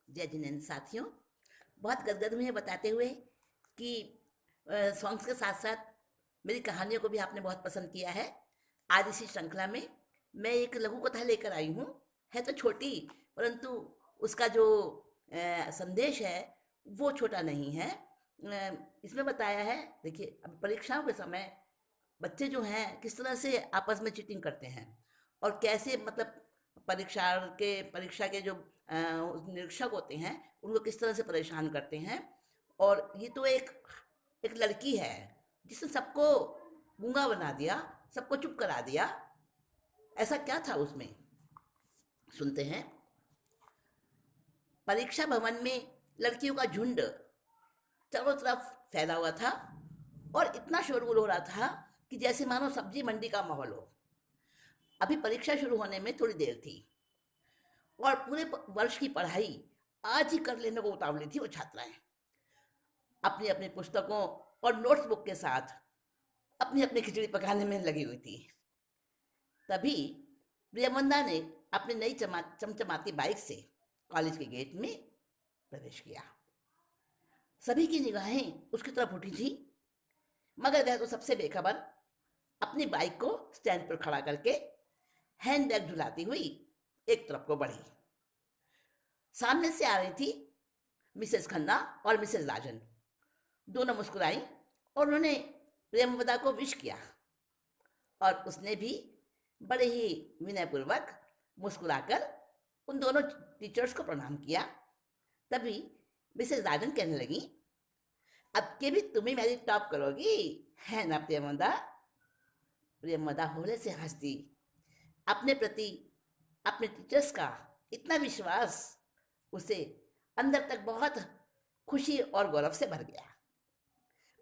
जय जिनेंद्र साथियों, बहुत गदगद हुए हैं बताते हुए कि सॉन्ग्स के साथ साथ मेरी कहानियों को भी आपने बहुत पसंद किया है। आज इसी श्रृंखला में मैं एक लघु कथा लेकर आई हूँ। है तो छोटी, परंतु उसका जो संदेश है वो छोटा नहीं है। इसमें बताया है, देखिए अब परीक्षाओं के समय बच्चे जो हैं किस तरह से आपस में चीटिंग करते हैं और कैसे मतलब परीक्षा के जो निरीक्षक होते हैं उनको किस तरह से परेशान करते हैं। और ये तो एक एक लड़की है जिसने सबको गूंगा बना दिया, सबको चुप करा दिया। ऐसा क्या था उसमें, सुनते हैं। परीक्षा भवन में लड़कियों का झुंड चारों तरफ फैला हुआ था और इतना शोरगुल हो रहा था कि जैसे मानो सब्जी मंडी का माहौल हो। अभी परीक्षा शुरू होने में थोड़ी देर थी और पूरे वर्ष की पढ़ाई आज ही कर लेने को उतावली थी वो छात्राएं। अपनी अपनी पुस्तकों और नोट्स बुक के साथ अपनी अपनी खिचड़ी पकाने में लगी हुई थी। तभी प्रियमंदा ने अपनी नई चमचमाती बाइक से कॉलेज के गेट में प्रवेश किया। सभी की निगाहें उसकी तरफ उठी थी, मगर वह तो सबसे बेखबर अपनी बाइक को स्टैंड पर खड़ा करके हैंड बैग झुलाती हुई एक तरफ को बढ़ी। सामने से आ रही थी मिसेस खन्ना और मिसेस राजन। दोनों मुस्कुराई और उन्होंने प्रेमवदा को विश किया और उसने भी बड़े ही विनयपूर्वक मुस्कुराकर उन दोनों टीचर्स को प्रणाम किया। तभी मिसेस राजन कहने लगी, अब के भी तुम ही मेरी टॉप करोगी, है ना प्रेमवदा? प्रेमवदा होले से हंसती। अपने प्रति अपने टीचर्स का इतना विश्वास उसे अंदर तक बहुत खुशी और गौरव से भर गया।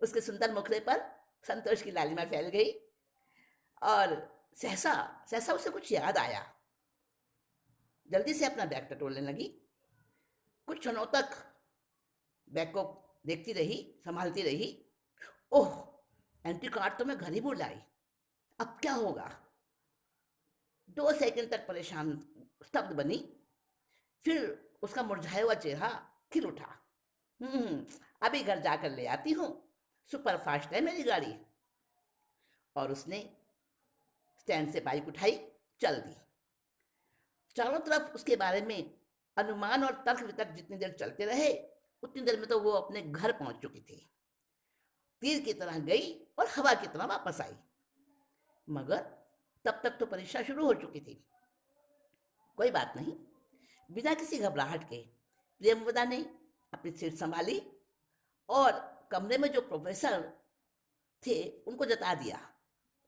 उसके सुंदर मुखड़े पर संतोष की लालिमा फैल गई और सहसा सहसा उसे कुछ याद आया। जल्दी से अपना बैग टटोलने लगी। कुछ क्षणों तक बैग को देखती रही, संभालती रही। ओह, एंट्री कार्ड तो मैं घर ही भूल आई, अब क्या होगा? 2 सेकंड तक परेशान स्तब्ध बनी। फिर उसका मुरझाया हुआ चेहरा खिल उठा। हम्म, अभी घर जाकर ले आती हूँ, सुपर फास्ट है मेरी गाड़ी। और उसने स्टैंड से बाइक उठाई, चल दी। चारों तरफ उसके बारे में अनुमान और तर्क वितर्क जितनी देर चलते रहे, उतनी देर में तो वो अपने घर पहुंच चुकी थी। तीर की तरह गई और हवा की तरह वापस आई। मगर तब तक तो परीक्षा शुरू हो चुकी थी। कोई बात नहीं, बिना किसी घबराहट के प्रियंवदा ने अपनी सीट संभाली और कमरे में जो प्रोफेसर थे उनको जता दिया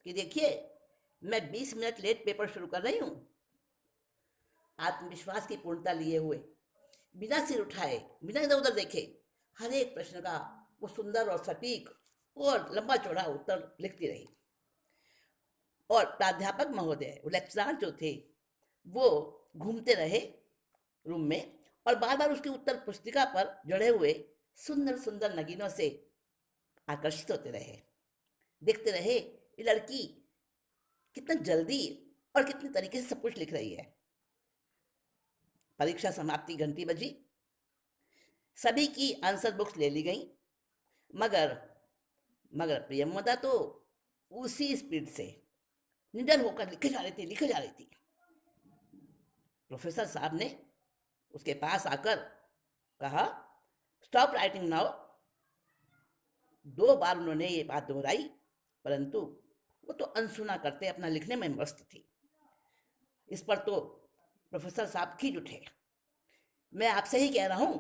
कि देखिए, मैं 20 मिनट लेट पेपर शुरू कर रही हूँ। आत्मविश्वास की पूर्णता लिए हुए, बिना सिर उठाए, बिना इधर उधर देखे, हर एक प्रश्न का वो सुंदर और सटीक और लंबा चौड़ा उत्तर लिखती रही। और प्राध्यापक महोदय, वो लेक्चरार जो थे, वो घूमते रहे रूम में और बार बार उसकी उत्तर पुस्तिका पर जड़े हुए सुंदर सुंदर नगीनों से आकर्षित होते रहे। देखते रहे ये लड़की कितना जल्दी और कितने तरीके से सब कुछ लिख रही है। परीक्षा समाप्ति घंटी बजी। सभी की आंसर बुक्स ले ली गई, मगर मगर प्रियमदा तो उसी स्पीड से निडर होकर लिखे जा रही थी। प्रोफेसर साहब ने उसके पास आकर कहा, स्टॉप राइटिंग नाउ। 2 बार उन्होंने ये बात दोहराई, परंतु वो तो अनसुना करते अपना लिखने में मस्त थी। इस पर तो प्रोफेसर साहब खींच उठे। मैं आपसे ही कह रहा हूं।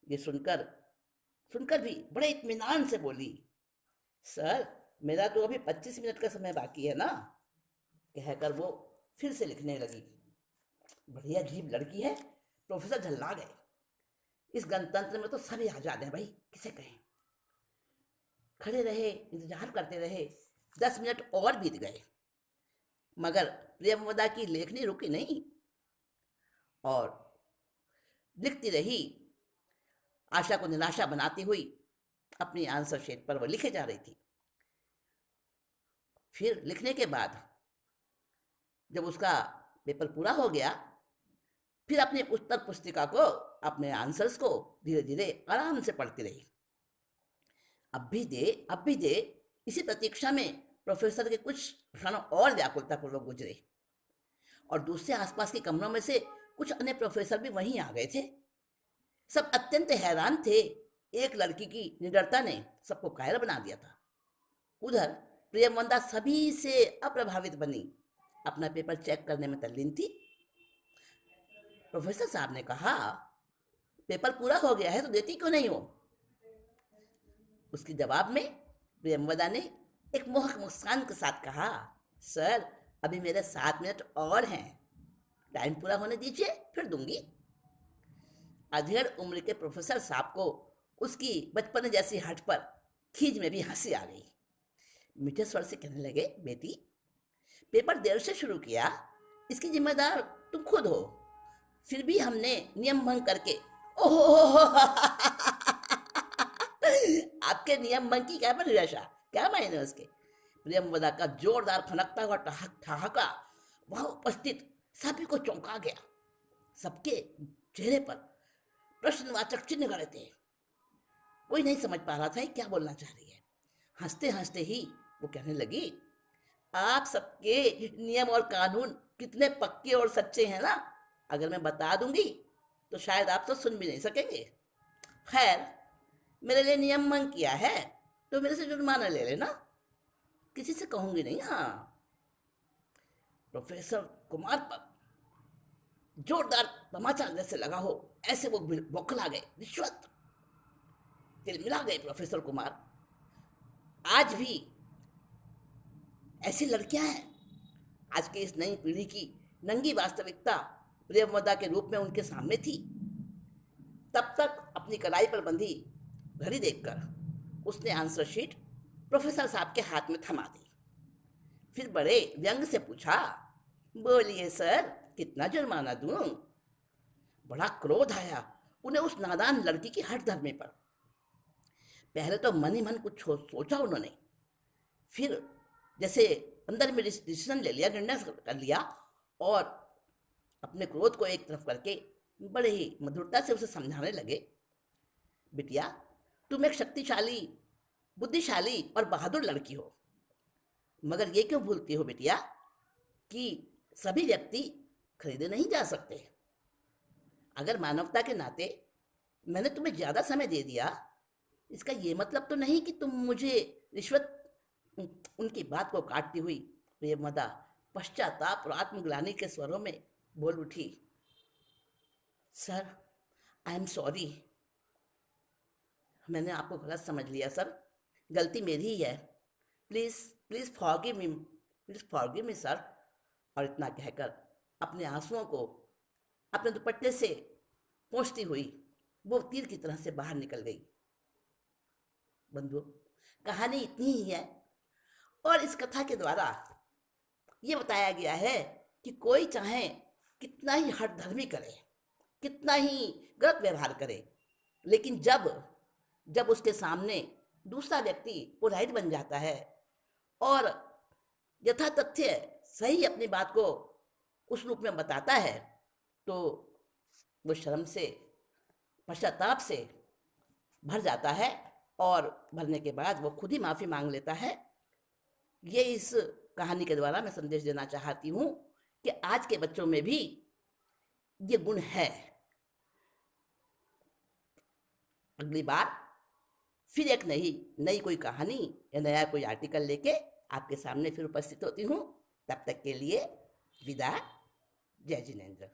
ये सुनकर सुनकर भी बड़े इत्मीनान से बोली, सर मेरा तो अभी 25 मिनट का समय बाकी है ना। कहकर वो फिर से लिखने लगी। बड़ी अजीब लड़की है। प्रोफेसर झल्ला गए। इस गणतंत्र में तो सभी आजाद हैं भाई, किसे कहें। खड़े रहे, इंतजार करते रहे। 10 मिनट और बीत गए, मगर प्रियमवदा की लेखनी रुकी नहीं और लिखती रही। आशा को निराशा बनाती हुई अपनी आंसर शीट पर वो लिखे जा रही थी। फिर लिखने के बाद जब उसका पेपर पूरा हो गया, फिर अपनी उत्तर पुस्तिका को, अपने आंसर्स को धीरे धीरे आराम से पढ़ती रही। अब भी दे, इसी प्रतीक्षा में प्रोफेसर के कुछ क्षण और व्याकुलतापूर्वक गुजरे, और दूसरे आसपास के कमरों में से कुछ अन्य प्रोफेसर भी वहीं आ गए थे। सब अत्यंत हैरान थे। एक लड़की की निडरता ने सबको कायर बना दिया था। उधर प्रियमवंदा सभी से अप्रभावित बनी अपना पेपर चेक करने में तल्लीन थी। प्रोफेसर साहब ने कहा, पेपर पूरा हो गया है तो देती क्यों नहीं हो? उसके जवाब में प्रियमवदा ने एक मोहक मुस्कान के साथ कहा, सर अभी मेरे 7 मिनट और हैं, टाइम पूरा होने दीजिए फिर दूंगी। अधेड़ उम्र के प्रोफेसर साहब को उसकी बचपन जैसी हट पर खींच में भी हंसी आ गई। मीठे स्वर से कहने लगे, बेटी पेपर देर से शुरू किया, इसकी जिम्मेदार तुम खुद हो, फिर भी हमने नियम भंग करके ओहो आपके नियम भंग की क्या परिभाषा, क्या मायने उसके? प्रियमवदा का जोरदार फनकता हुआ ठहाका वहां उपस्थित सभी को चौंका गया। सबके चेहरे पर प्रश्नवाचक चिन्ह गड़े थे। कोई नहीं समझ पा रहा था क्या बोलना चाह रही है। हंसते हंसते ही वो कहने लगी, आप सबके नियम और कानून कितने पक्के और सच्चे हैं ना, अगर मैं बता दूंगी तो शायद आप तो सुन भी नहीं सकेंगे। खैर, मेरे लिए नियम भंग किया है तो मेरे से जुर्माना ले लेना, किसी से कहूंगी नहीं। हाँ, प्रोफेसर कुमार पर जोरदार तमाचा जैसे लगा हो ऐसे वो बौखला गए। रिश्वत! तिलमिला गए प्रोफेसर कुमार। आज भी ऐसी लड़कियां हैं। आज की इस नई पीढ़ी की नंगी वास्तविकता प्रियमवदा के रूप में उनके सामने थी। तब तक अपनी कलाई पर बंधी घड़ी देखकर उसने आंसर शीट प्रोफेसर साहब के हाथ में थमा दी। फिर बड़े व्यंग से पूछा, बोलिए सर, कितना जुर्माना दूं? बड़ा क्रोध आया उन्हें उस नादान लड़की की हठ धर्मी पर। पहले तो मन ही मन कुछ सोचा उन्होंने, फिर जैसे अंदर में डिसीजन ले लिया, निर्णय कर लिया, और अपने क्रोध को एक तरफ करके बड़े ही मधुरता से उसे समझाने लगे, बिटिया तुम एक शक्तिशाली, बुद्धिशाली और बहादुर लड़की हो, मगर ये क्यों भूलती हो बिटिया कि सभी व्यक्ति खरीदे नहीं जा सकते। अगर मानवता के नाते मैंने तुम्हें ज्यादा समय दे दिया, इसका ये मतलब तो नहीं कि तुम मुझे रिश्वत। उनकी बात को काटती हुई प्रियमवदा पश्चाताप और आत्मग्लानि के स्वरों में बोल उठी, सर आई एम सॉरी, मैंने आपको गलत समझ लिया सर, गलती मेरी ही है, please please forgive me, please forgive me sir. और इतना कहकर अपने आंसुओं को अपने दुपट्टे से पोंछती हुई वो तीर की तरह से बाहर निकल गई। बंधुओं, कहानी इतनी ही है, और इस कथा के द्वारा ये बताया गया है कि कोई चाहे कितना ही हठधर्मी करे, कितना ही गलत व्यवहार करे, लेकिन जब उसके सामने दूसरा व्यक्ति पोलाइट बन जाता है और यथा तथ्य सही अपनी बात को उस रूप में बताता है, तो वो शर्म से, पश्चाताप से भर जाता है, और भरने के बाद वो खुद ही माफ़ी मांग लेता है। ये इस कहानी के द्वारा मैं संदेश देना चाहती हूँ कि आज के बच्चों में भी ये गुण है। अगली बार फिर एक नई कोई कहानी या नया कोई आर्टिकल लेके आपके सामने फिर उपस्थित होती हूँ। तब तक के लिए विदा। जय जिनेंद्र।